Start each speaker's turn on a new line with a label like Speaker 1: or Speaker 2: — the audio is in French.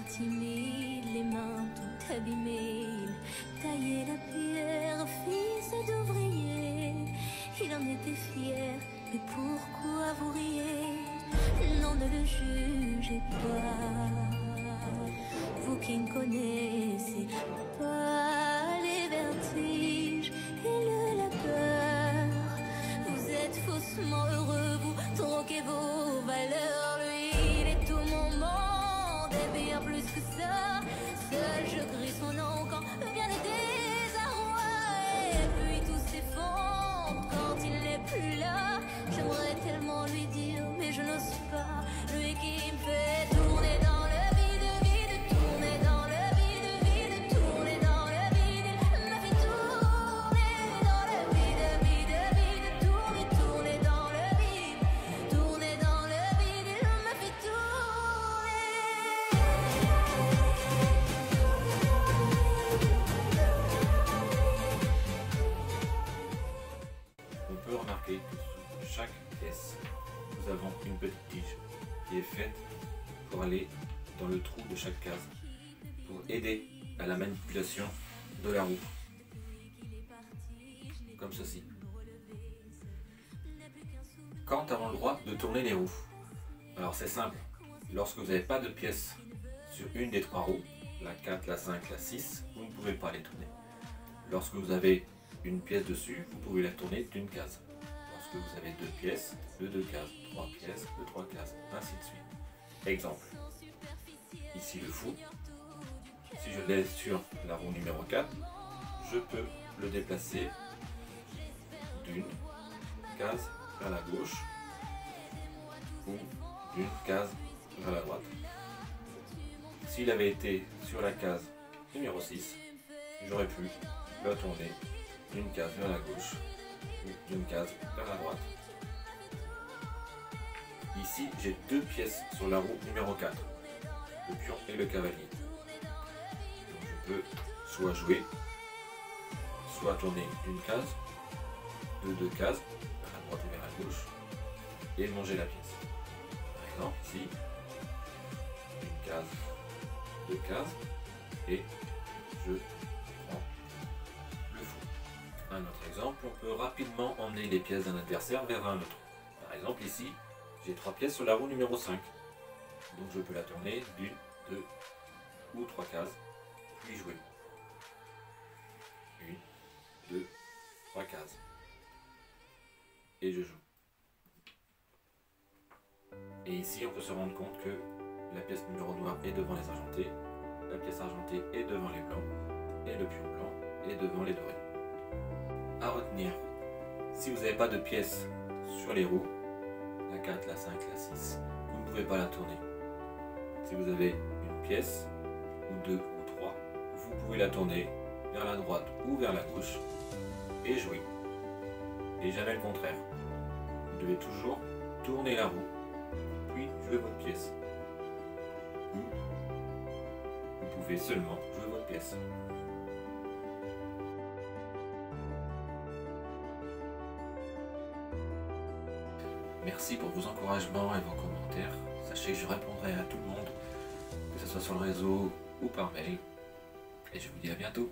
Speaker 1: timide, les mains toutes abîmées. Il taillait la pierre, fils d'ouvrier. Il en était fier, mais pourquoi vous riez? Non, ne le jugez pas, vous qui ne connaissez pas les vertiges et le labeur. Vous êtes faussement heureux, vous troquez vos valeurs. Lui, il est tout mon monde, et bien plus que ça. Seul je crie son nom quand vient le désarroi. Et puis tout s'effondre quand il n'est plus là. J'aimerais tellement lui dire, mais je n'ose pas. Lui qui me fait tourner dans le vide, vide, tourner dans le vide, vide, tourner dans le vide. Il m'a fait tourner dans le vide, vide, vide, tourner, tourner dans le vide, tourner dans le vide. Il m'a fait
Speaker 2: On peut remarquer que sous chaque pièce, nous avons une petite tige qui est faite pour aller dans le trou de chaque case, pour aider à la manipulation de la roue, comme ceci. Quand avons le droit de tourner les roues? Alors c'est simple, lorsque vous n'avez pas de pièces sur une des trois roues, la 4, la 5, la 6, vous ne pouvez pas les tourner. Lorsque vous avez une pièce dessus, vous pouvez la tourner d'une case. Lorsque vous avez deux pièces, de deux cases, trois pièces, de trois cases, ainsi de suite. Exemple, ici le fou, si je laisse sur la roue numéro 4, je peux le déplacer d'une case vers la gauche ou d'une case vers la droite. S'il avait été sur la case numéro 6, j'aurais pu le tourner d'une case vers la gauche ou d'une case vers la droite. Ici, j'ai deux pièces sur la roue numéro 4, le pion et le cavalier. Donc je peux soit jouer, soit tourner d'une case, de deux cases, vers la droite et vers la gauche, et manger la pièce. Par exemple, ici, une case, deux cases, et je prends le fou. Un autre exemple, on peut rapidement emmener les pièces d'un adversaire vers un autre. Par exemple, ici, j'ai trois pièces sur la roue numéro 5. Donc je peux la tourner d'une, deux ou trois cases, puis jouer. Une, deux, trois cases. Et je joue. Et ici, on peut se rendre compte que la pièce numéro noir est devant les argentés, la pièce argentée est devant les blancs, et le pion blanc est devant les dorés. À retenir, si vous n'avez pas de pièces sur les roues, la 4, la 5, la 6, vous ne pouvez pas la tourner. Si vous avez une pièce, ou deux, ou trois, vous pouvez la tourner vers la droite ou vers la gauche et jouer. Et jamais le contraire. Vous devez toujours tourner la roue, puis jouer votre pièce. Ou vous pouvez seulement jouer votre pièce. Merci pour vos encouragements et vos commentaires. Sachez que je répondrai à tout le monde, que ce soit sur le réseau ou par mail. Et je vous dis à bientôt.